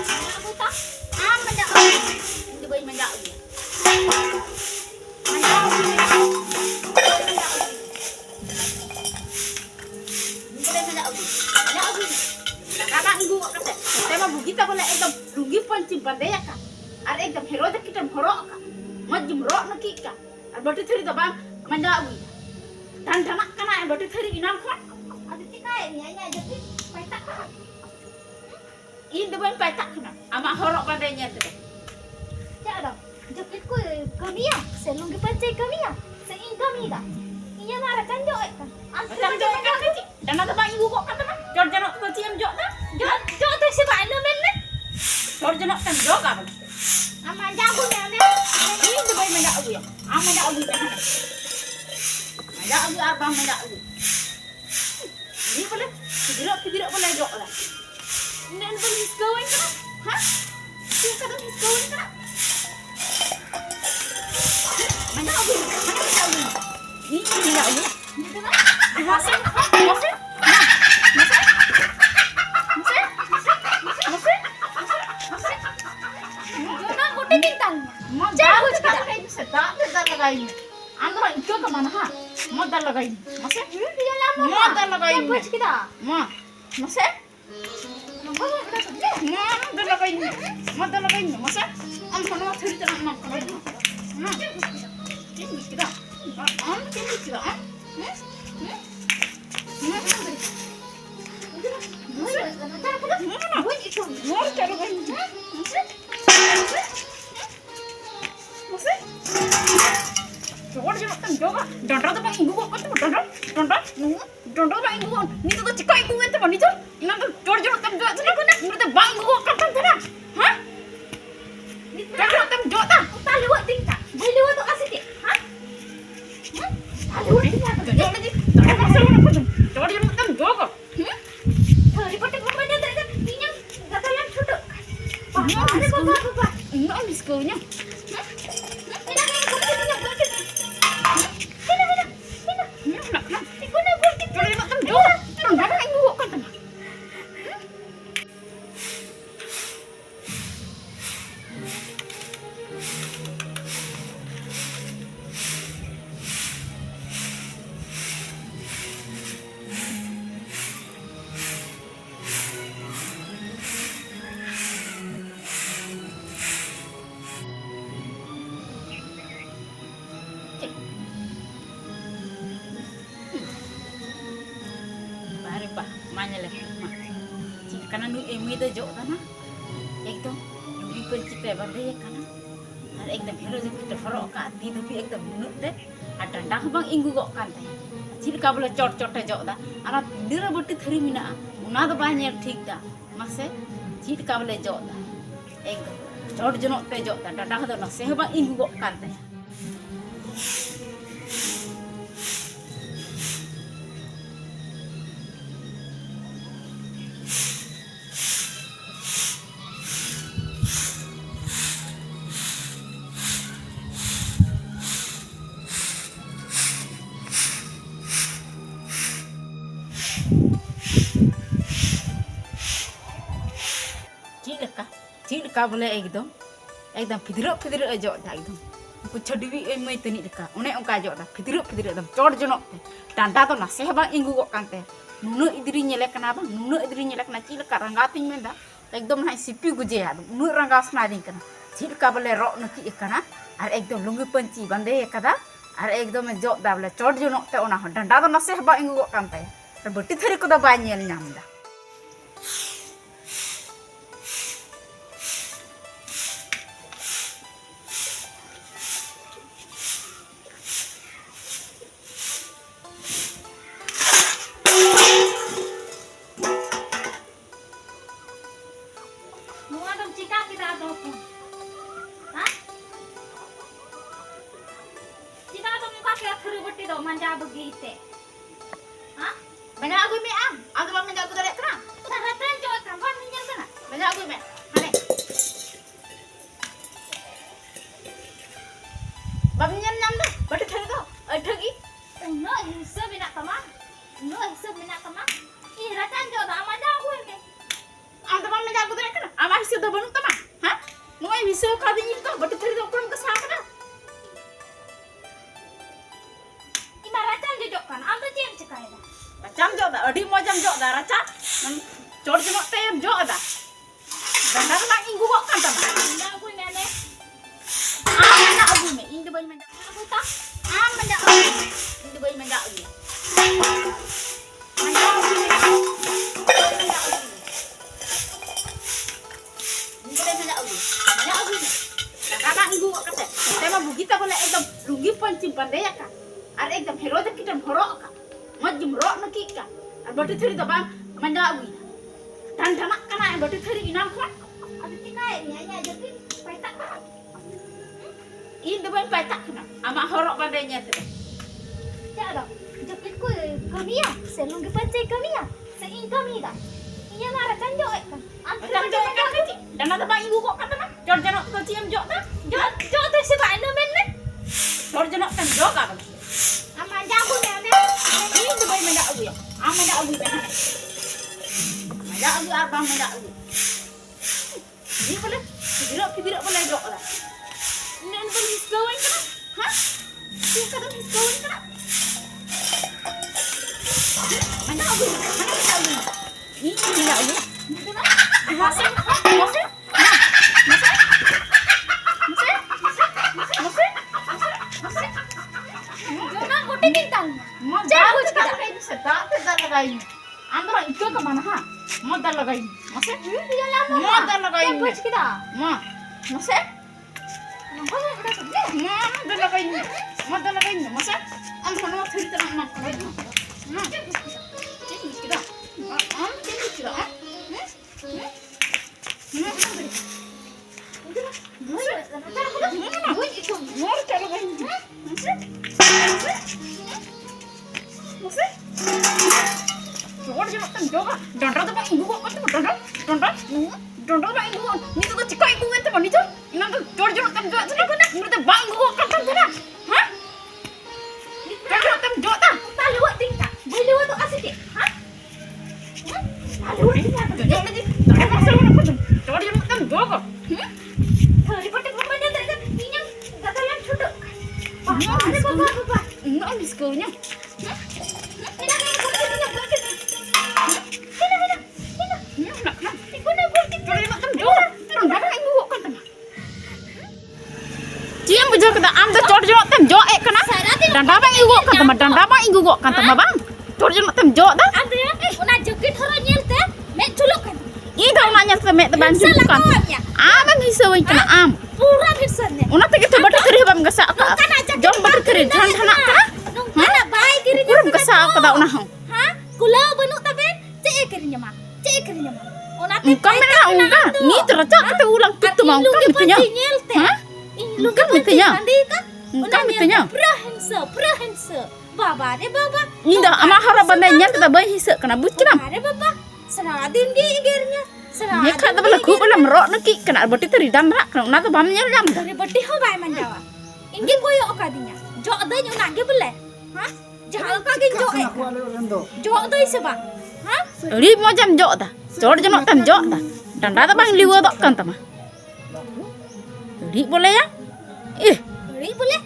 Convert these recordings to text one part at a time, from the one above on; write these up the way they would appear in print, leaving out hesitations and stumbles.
Aku tak. Ah, mendak. Hindi ba mendak? Kita boleh ekdom rugi pancing pandai ka. Ada ekdom hero dah kita horok ka. Majum rok nak kita. Ada batu theri tu bang mendak. Dan danak kana ada batu theri inam kan. Ada kita ini hanya jadi paitak kan. Ini tu bang paitak kan. Amak horok pandainya tu. Cakap jakit ko kami ya. Selungi pancing kami ya. Sein kami dah. Iya nak rakan jok kan. Macam jok kan ni. Dan ada bang ibu kok kata kan. Jor janok tu cium jok dah. Jok tu si pak no men. Jor janok kan jok kan. Ama jago ni ni. Ini tu bang mendak ya. Mendak kan. Mendak abang mendak. Ini boleh. Tidak boleh jok lah. Nen pun his going kan. Hah? Siapa kan his going kan? Mana aku? Ini tidak aku. Itu kan? Masih. Jona kote bintang. Jago kita lagi sedap lagi. Andra itu ke mana ha? Modal lagi. Masih? Dia lama. Modal lagi. Bos kita. Masih? Modal lagi. Masih? Am kono thiri tan am kono. Ini kita. Am ini kita. Mana lagi? Karena nu emi tu jauh kan? Ekdom, nu pencipta bandai kan? Ada ekdom hero je kita farok kat di tapi ekdom nu deh. Ada dah bang inggu kok kan? Ciri kabel cort jauh dah. Anak dira berti theri mina. Una tu banyak ठीक dah. Masih ciri kabel jauh dah. Ekdom cort jenok te jauh dah. Dah tu nak seh bang inggu kok kan? Cik dekat boleh ekdom pidirok aja dah ekdom. Aku cediwi emai teni dekat. Une ongka aja dah pidirok ekdom. Cor jenok teh. Tanda tu naseh bang inggu kok kan teh. Nunu idri nyelek kenapa? Nunu idri nyelek na cik dekat ranggating menda. Ekdom naik sipi guje ya. Nunu ranggas nading kena. Cik dekat boleh rok nuki ikana. Ar ekdom lungi penci bandai kada. Ar ekdom jok dah boleh cor jenok teh ona. Tanda tu naseh bang inggu kok kan teh. Berarti theri ko dah banyak nyam dah. Manja begitu, banyak aku mi aku bang banyak aku dari kerang. Saratan jauh tambah minyak sana. Banyak aku mi, hane. Bang nyam dah, batu theri tu, thegi. No hisab nak tamam. Ih ratan jauh dah manja aku ni. Am tu bang banyak aku dari kerang. Am hisab dah bangun tama. Hah? Nungai bisa kadi itu batu teri dah kurang kesana dah. Ima racan jojok kan, ambil jam cekai dah. Racam jok dah, adi mau jam jok dah raca. Cor jenok tem jok dah. Dan dah nak inggu kok kan tama. Dah aku nenek. Mana abu me, ingdu bayi manja. Aku tak. Manja abu. Ingdu bayi manja abu. Manja abu. Inggu kok kata. Tema bugita boleh ekdam lungi pancing pandai ka. Ada ekdam hero tak kita horok ka. Majum rok nak kita. Batu teri dah bang manja abu. Dan danak kana batu teri inam kan. Ada cekai ni hanya jadi petak. Ini depan petak kena. Amak horok pandainya tu. Cak dah. Jakitku kami ya. Selungi pancai kami ya. Sein kami dah. Inya marah kan jok kan. Macam jok kan kiti. Dan ada bang ibu kok kata nak. Jor jenok tu cium jok dah. Jok tu sebab anu men. Jor jenok kan jok kan. Ama jago nenek. Ini depan manja abu ya. Manja abu benar. Manja abu arbang manja abu. Ini boleh. Tidak boleh jok lah. Ini boleh hisgawin kena. Hah? Ini kadang hisgawin kena. Manja abu. Mana manja abu? Ini manja abu. Masih. Jangan kote bintang. Jago cakap ini sedap lagain. Andra ikut ke mana ha? Modal lagain. Masih? Dia lama. Modal lagain. Bos kita. Ma. Masih? Nampak udah kerja. Modal lagain. Masih? Andra mau cari terang nak. Ini kita. Ini kita. Gugok kan tama bang. Cor jenok tem jok dah. Ada ya? Una joget hara nyel teh. Mek culuk kan. Ida una nyal te mek te ban kan. Bang isawin kana am. Pura bisannya. Una te kita batu teri bam gasa ka. Jom batu teri dhan dhana ka. Mana baik kiri Kurum gasa ka da una hong. Ha? Kulau banu taben. Cek kirinya mah. Una te Ungkam mena ungka. Ni teraca kata ulang pitu mau ungkam mitanya. Ha? Ungkam mitanya. Ungkam mitanya. Prahense. Baba deh baba. Ni dah ama hara bandainya kita bayi hisek kena bucinam. Baba deh baba. Seradin di igirnya. Ye kata bala ku bala merok neki kena batu teri dhan rak kena una to bam nyal jam. Dari bati ho bai manjawa. Ingi koyo okadinya. Jok dai una ge bele. Ha? Jahal ka ge jok. Jok dai seba. Ha? Ri mo jam jok dah. Cor jenok tem jok dah. Dan dah bang liwa dok kan tama. Ri boleh ya? Ri boleh.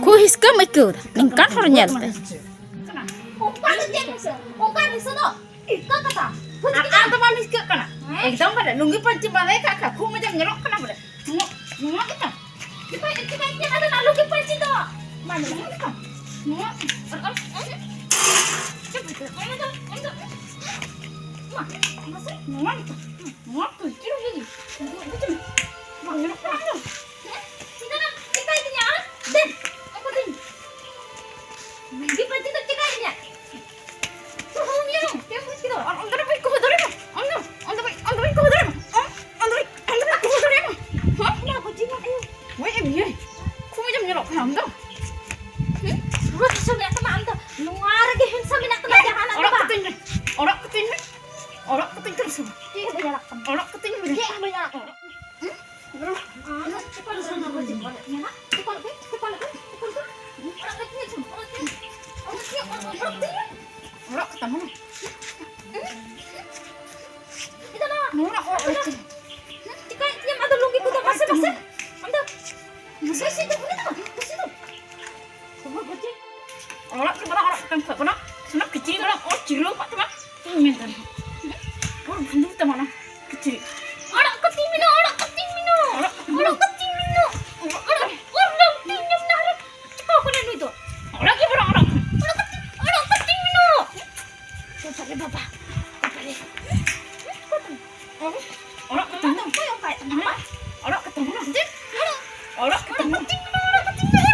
Ku hiska mikir ningkan hor nyal teh. Ongkan bisa no. Kata. Akan to bam hiska kana. Ekdam pada nunggu panci balai kakak ku macam nyerok kana pada. Nunggu kita. Kita ada nak lukis panci tu. Mana? Nuna or Cika yang ada lunggi kuda masa. Anda. Masa sih tu ni tu. Masa tu. Semua kucing. orang tempat mana? Sana kecil mana? Oh cilo pak teman. Ini kan. Orang bunyi teman kecil. Orang kecil mino. Orang kecil mino. Orang pinjam nak. Cika aku nak itu. Orang ke orang. Orang kecil mino. Bapak bapa. Orang ketemu. Apa yang kait? Orang ketemu. Orang ketemu. Orang kecil mino.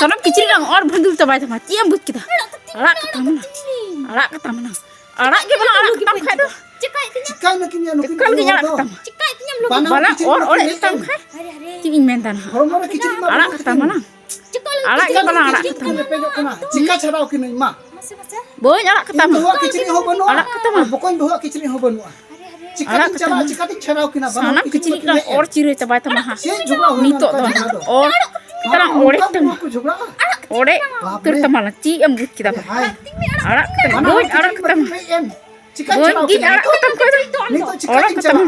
Sana kecil lang or bandul tabay tama tiam but kita. Arak ketemu na. Arak ketemu na. Arak ke bala arak ketemu kaya tu. Cikai nak kini anu Kau ni arak ketemu. Bala or ketemu kaya. Tingin mentan. Hormon kicil ma. Arak ketemu na. Arak ke bala arak ketemu. Pejok kena. Cika carau kini ma. Boy arak ketemu. Bawa kicil ho banu. Arak ketemu. Bukan bawa kicil ho banu. Arak ketemu. Cika carau kena. Sana kecil lang or ciri tabay tama ha. Saya juga Nito to. Or Tarang orek tama. Orek terutama lah ciam but kita. Arak ketemu. Boy arak ketemu. Cika Boy carau gini arak ketemu kaya tu. Nito cika Arak ketemu.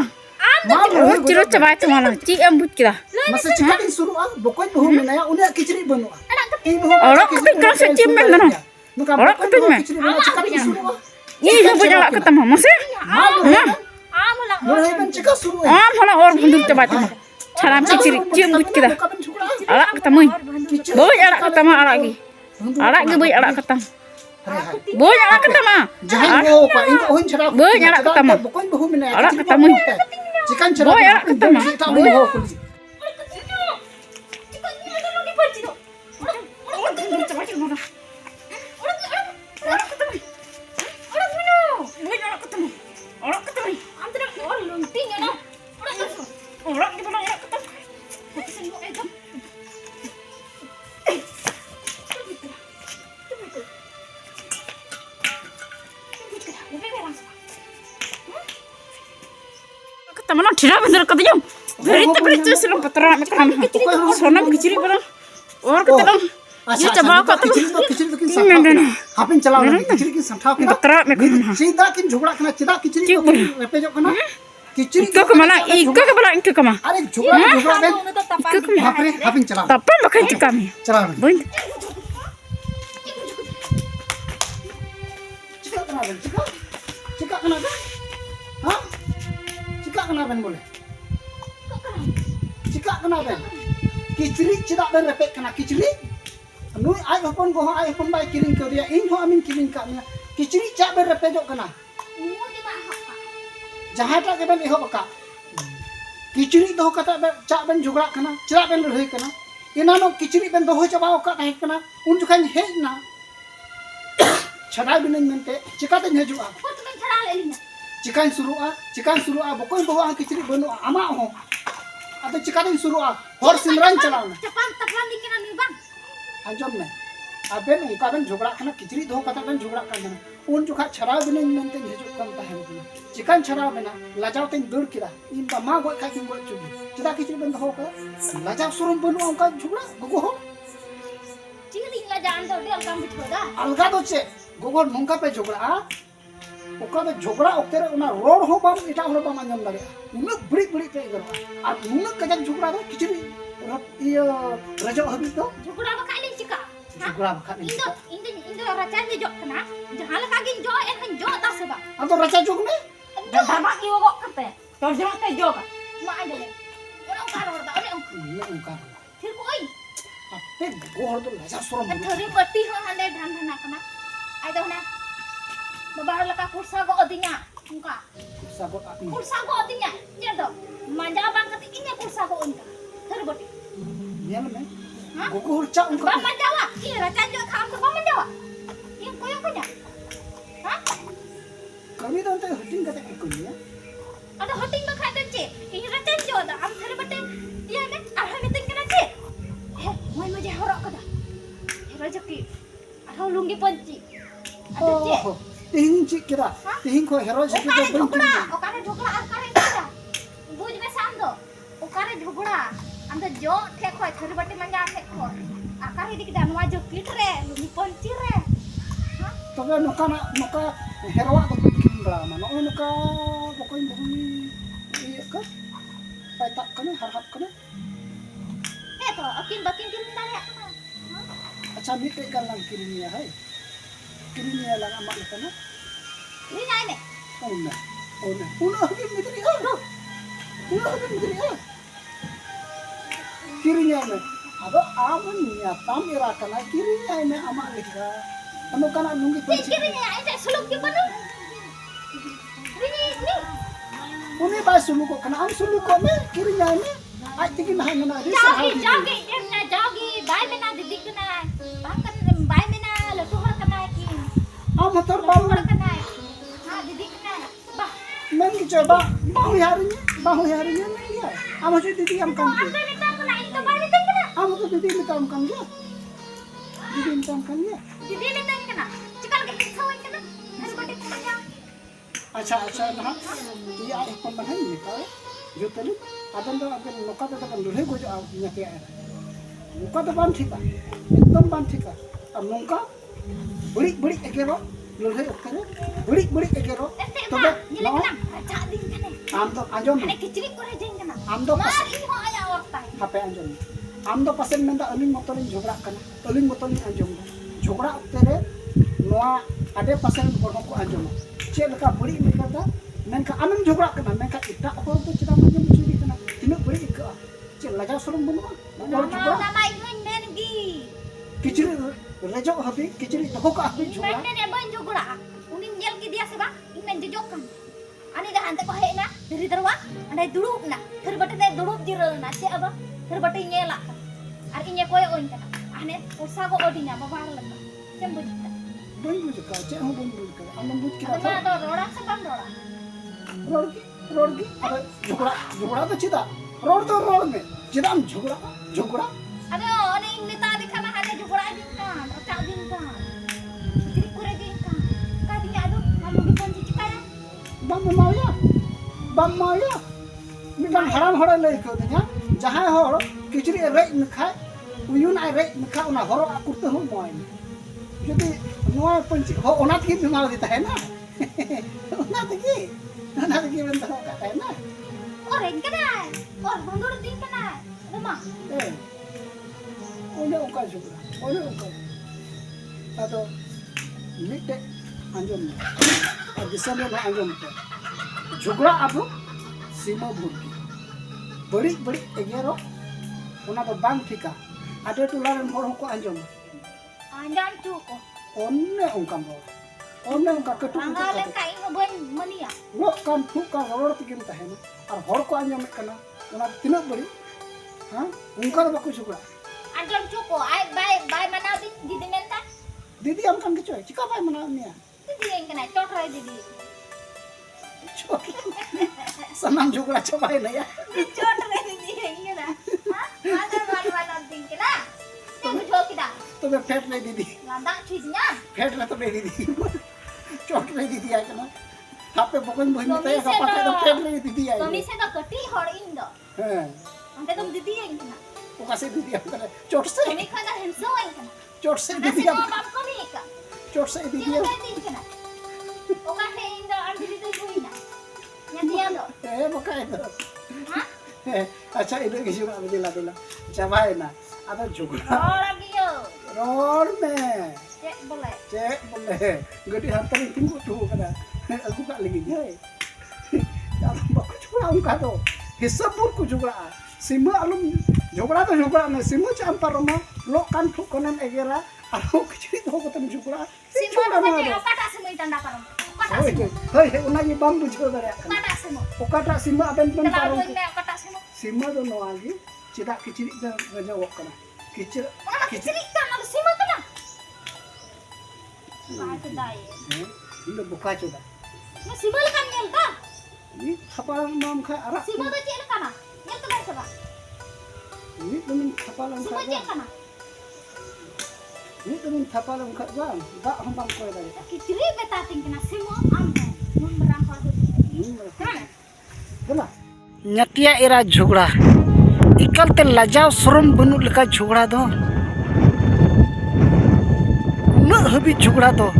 Mau Or ciri tabay tama lah ciam but kita. Masa cika din suruh ah, bukan bahu menaya, unia kicil banu. Orang ketemu kalau secium mana? Orang ketemu. Cika din suruh ah. Ini punya arak ketemu masih. Mulai cika suruh. Mana or bundur tabay tama. Cara ciri cium but kita. Arak ketemu. Boy arak ketemu arak lagi. Arak ke boy arak ketemu. Boy arak ketemu. Jangan bawa pak, ini ohin cerah. Boy arak ketemu. Bukan bahu menaya. Arak ketemu. Cikan cerah. Boy arak ketemu. Tak boleh bawa kulit. Mana tidak benar katanya. Beri tu selam patra mekan. Sonam kecil pada. Or ketemu. Dia coba kau tu. Kicil tu kin santai. Hapin celau nanti kicil kin santai. Patra mekan. Cida kin jogla kena cida kicil tu repejok kena. Kicil Ika kemana? Ika ke bala ika kemana? Are jogla ben. Ika kemana? Hapin celau. Tapi makan tu kami. Celau. Boy. Cika kena ben. Cika kena ben. Hah? Cika kena ben boleh. Cika kena ben. Kicili cida ben repek kena kicili. Nui ai hopon go ai hopon bai kiring ke dia in ho amin kiring ka nya. Kicili cak ben repejok kena. Jahata ke ben ihop ka. Kicili doh kata ben cak ben jugrak kena. Cida ben lehoi kena. Inano kicili ben doh coba ka tahe kena. Un jukan hej na. Chadai binen mente cikaten hejua. Cikan suruh bukan bawa kicili benu ama ho. Atau cikaten suruh hor simran chalana. Cepat tekan dikinan ni bang. Anjom ne. Aben uka ben jograk kena kicili doh kata ben jograk kena. Un juga cara binen mente hejuk kan tahe kena. Cikan cara bena lajau ten dur kira. Imba ma goi kakin goi cubi. Cida kicili ben doh ka. Lajau suruh benu angka jograk gugu ho. Ciri lajang tu dia akan bercoda. Alga do ce. Gugu nungka pe jograk. Oka be jogra oktere una road ho bam ita ho bam anjam dare unuk brik pe garo ar unuk kajak jogra do kichiri iya rajo habis do Jogra bakal ni cika. jogra bakal ni Indo racan ni jok kena. Jangan lagi jok kan jok tak sebab. atau raja jog ne Dan tamak iwo kok kete. Terjemah teh jog. Mak ada ni. Orang karo tak ada. iya ungkar Thir koi. ape go do raja sorom Thori bati ho hande dhan dhana kena. Ai dah na. Babar laka kursa go odinya. Muka. sabot api Kursa go odinya. Nya do. Manja bang ketikinya kursa go unta. Thir bati. iya me gugu urca ungkar Bang manjawa. Iya racan jok kham ko bang manjawa. Yang koyo kanya. Hah? kami do ante huding kata ikun ya Ada hoting bakal ada cik. Ini racan jok dah. Am thir bati. Iya ne. Arha meeting kena cik. Mai maja horok ko dah. Rezeki. Arha lunggi panci. Ada cik. oh tihing cik kira tihing ko hero cik do ben Okare jokla akare kada. झगड़ा हम तो जो थे खोय थरी बटे मंगा थे खोय आकार ही दिखदा नवा जो किट रे लुनी पंची रे तबे नोका हेरवा तो किन बड़ा मा नोका बकोय बकोय ये का पैता कने हरहत कने हे तो अकिन बकिन किन दारे kana अच्छा मिटे गल्ला किरिया है किरिया लगा मा कने ni nai ne Una hagin mitri ah. Una hagin mitri ah. Kirinya me. Ado aman niya tam ira kana kirinya me ama likha. Ano kana nungi panci. kirinya ai suluk ke banu ni Uni ba suluk ko kana am suluk ko me kirinya me. Ai tikin na na ri sa ha. jogi jemna jogi bai mena didik kana bangkan bai mena letu har kana ki Am motor bau har kana ha didik kana bah men ki coba bahu harinya me ya. Am si didi am kan ke. Anda minta kana itu balik kana Am to didi minta am kan ya. Didi minta am kan ya. Didi minta kana cikal ke hisawan kana har bate kana अच्छा ना ये आई kon banai ni ka जो तले आदम तो अगर नौका तो अपन लुढ़े को जो यहाँ पे आया नौका तो बांध ठीक है एकदम बांध ठीक है अब नौका बड़ी बड़ी एकेरो लुढ़े करे बड़ी एकेरो तो बे नौ आम तो आंजोम ane kicrik kore jeng kana आम तो mar ini ho aya ortai हापे आंजोम आम तो पसंद में तो अलिंग मोतलिंग झगड़ा करना अलिंग मोतलिंग आंजोम झगड़ा तेरे नौआ आधे पसंद बोलो को आंजोम चेक लगा बड़ी में करता menka amen juga kena menka ita hor tu cita macam curi kena tinu beri ika cil lajar surum bunu hor juga nama ingin mengi kiciri rejok habi kiciri tahu ka habi juga men ne ban jugura unin nyel ki dia seba ingin jojokkan ani dah ante ko hena dari terwa andai duduk na terbate ne duduk jiro na ce aba terbate nyela ar inya koy on kana ane usa ko odinya babar laka cem bujita bunyi juga cek hor bunyi juga amen but kita ama to roda sabam roda road की अब झगड़ा तो चिता road में चिता हम झगड़ा अरे ओने नेता दिखाना हने झगड़ा दिनkan रचा दिनkan jadi kure दिनkan kadinya aduh malu diponci cikaya बम माया मिटन हराम हड़ा लई को दिया जहां हर किचरी रे नखा उयुन आई रे नखा उना हरो कुर्ते हो मोय यदि नोआ पंची हो ओना की बीमार देता है ना ओना की बंद हो का है ना orang kena orang mundur din kena rumah ए ओने ओका जुगड़ा ओने ओका अतो मिटे अंजम और दिसने में अंजम झगड़ा अब सीमा बुर्गी बड़ी एगेरो ओना तो बांग ठिका आदे टुलारन हर को अंजम anjam cuko ओने ओंका कटु angale kai ngoben mania लो काम फुक का रोड तिकिन तहना और हर को अंजम कना ओना तिना बड़ी हां उनका बाको झगड़ा anjam cuko ai bai mana din didi menta दीदी हम kan kecoy चिका पाए मना निया didi yang kena cotrai didi सनम झगड़ा चबाई नया cotrai didi yang kena ha mana din kena tunggu jauh kita तो मैं फेट नहीं दीदी landak cuinya फेट ना तो नहीं दीदी चोट नहीं दीदी आया करना आप पे बगन बहन में तय का पाके तो फेट नहीं दीदी आई kami saya tak keti hor indo हां ante tum didi yang kena वो कैसे दीदी हम कर चोट से kami kana henso yang kena चोट से दीदी nasi हम mau kami ka चोट से दीदी dia हम kan din kena oka he indo andiri tu buina nyati ando बकाय तो ha अच्छा इधर किसी का दिला दिला चबाई ना अब झगड़ा oh lagi yo रोड में cek boleh cek boleh gede hantar tunggu tuh kada aku gak lagi jai kalau baku juga angka tuh hisap pun ku juga sima alum juga tuh juga nih sima campur rumah lo kan tuh konen egera aku kecil tuh ketemu juga Simon pakai apa tak semua tanda parum apa tak semua hei unagi bambu juga dari apa tak semua okata sima aben pun kalau parum ini apa tak semua sima tuh no lagi tidak kecil itu ngejawab kana kecil orang kecil kan ada Simon kena Pak dai ini buka coba nah Simon kan nyel ta ini kapalan mam kai arak Simon tu cek kana nyel tu coba ini temen kapalan Simon kai cek kana ini temen kapalan kai bang gak hambang kau tadi kecil beta tingkena Simon amne mun berangkal tu kena Gila. Nyatia era झगड़ा Ikalte lajau sorom banu leka jogड़ा do. Unak habi jogड़ा do.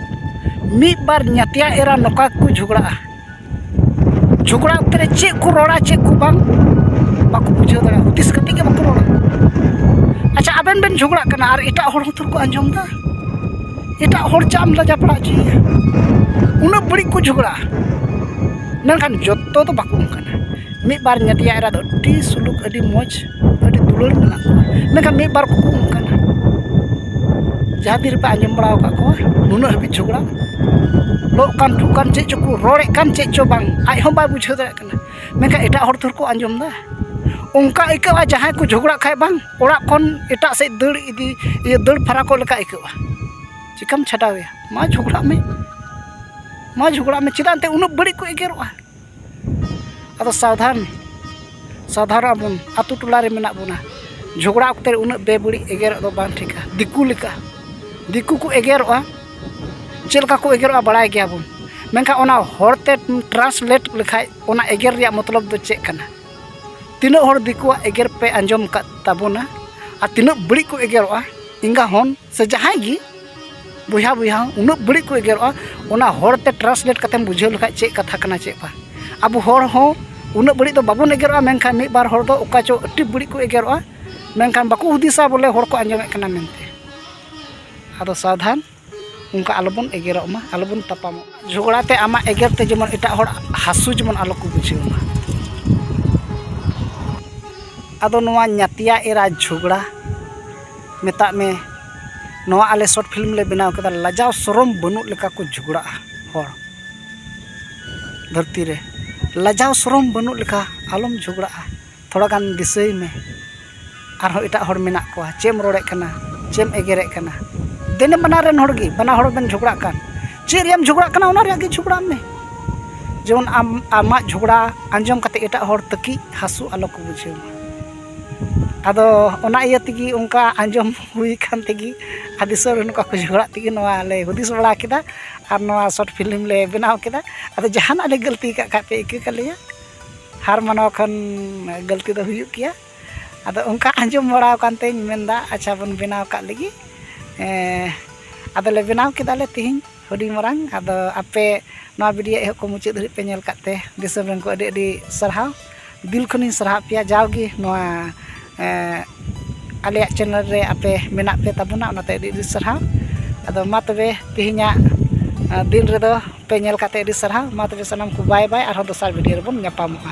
Mid bar nyatia era noka ku jogड़ा. Jogड़ा tere cek ku roda cek ku bang. Baku bujau dara. Hutis ketika baku roda. Acha aben ben jogड़ा kana ar etak hor hotor ku anjom da. Etak hor jam laja pala ji. Unak beri ku jogड़ा. Nangkan joto to baku kana. Mid bar nyatia era do di suluk adi moj adi dulur menak ko. Nangkan mid bar ku kana. Jadir pa anjom baraw ka ko. Nunak habi jogड़ा. Lo kan tukan cek cuku rorek kan cek cobang ai hom ba bujau dara kana. Mengka etak hor tur ku anjom da. Ongka ikawa jahay ku jogड़ा khai bang orak kon etak se deur idi ye deur farako leka ikawa. Cikam chadaw ya. Ma jogड़ा me chidante unak bari ku egeroa. Ado सावधान बन आतु टोला रे मेना बना झगड़ा उक्ते उना बेबड़ी एगेर दो बांग ठिका दिकू को एगेरवा चेलका को एगेरवा बड़ाय गया बन मेनका ओना हरते ट्रांसलेट लेखाय ओना एगेर रिया मतलब दो चेक कना तिना हर दिकुआ एगेर पे अंजम का ताबोना आ तिना बड़ी को एगेरवा इंगा हन से जहाय गी बुहा उना बड़ी को एगेरवा ओना हरते ट्रांसलेट कतेम बुझाव लेखाय चेक कथा कना चेक बा अब हर हो उना बड़ी तो बाबन एगेरवा मेनखान मिद बार हर दो ओका चो अति बड़ी को एगेरवा मेनखान बाको हुदिसा बोले हर को अंजमेक कना मेनते आदो सावधान उनका आलोबन एगेरक मा आलोबन तापाम झगड़ाते आमा एगेरते जेमन एटा हर हासु जेमन आलो को बुझेमा आदो नोआ न्यातिया एरा झगड़ा मेता में नोआ आले शॉर्ट फिल्म ले बनाव कदा लजाव शरम बनु लेका को झगड़ा हर धरती रे लजाव शरम बनु लेका आलम झगड़ा थोड़ा गान दिसई में आरो एटा हर मेना को चेम रोड़े कना चेम एगेरे कना देने बना रेन हड़गी बना हड़ बेन झगड़ा कान चेरियम झगड़ा कना ओना रे झगड़ा में जेमन आमा झगड़ा आंजम कते एटा हड़ तकी हासु आलो को बुझेव आदो ओना इया तगी उनका आंजम हुई खान तगी आदिसर उनका को झगड़ा तगी नवा ले हुदिस बड़ा केदा आर नवा शॉर्ट फिल्म ले बनाव केदा आदो जहान आले गलती का कापे इक कलिया हार मानव खन गलती दो हुयु किया आदो उनका आंजम बड़ा कानते मेनदा अच्छा बन बनाव का लगी आदले बनाव केदाले तिहिं हुडी मरांग आदो आपे नवा वीडियो एह को मुचे धरि पे नेल काते दिसम रन को अडी अडी सरहाव दिल खनि सरहा पिया जावगी नवा आले चैनल रे आपे मेना पे ताबुना ओनाते अडी अडी सरहाव आदो मा तबे तिहिंया दिन रे दो पे नेल काते अडी सरहाव मा तबे सनम को बाय बाय आरो दोसार वीडियो रे बन न्यापामोगा।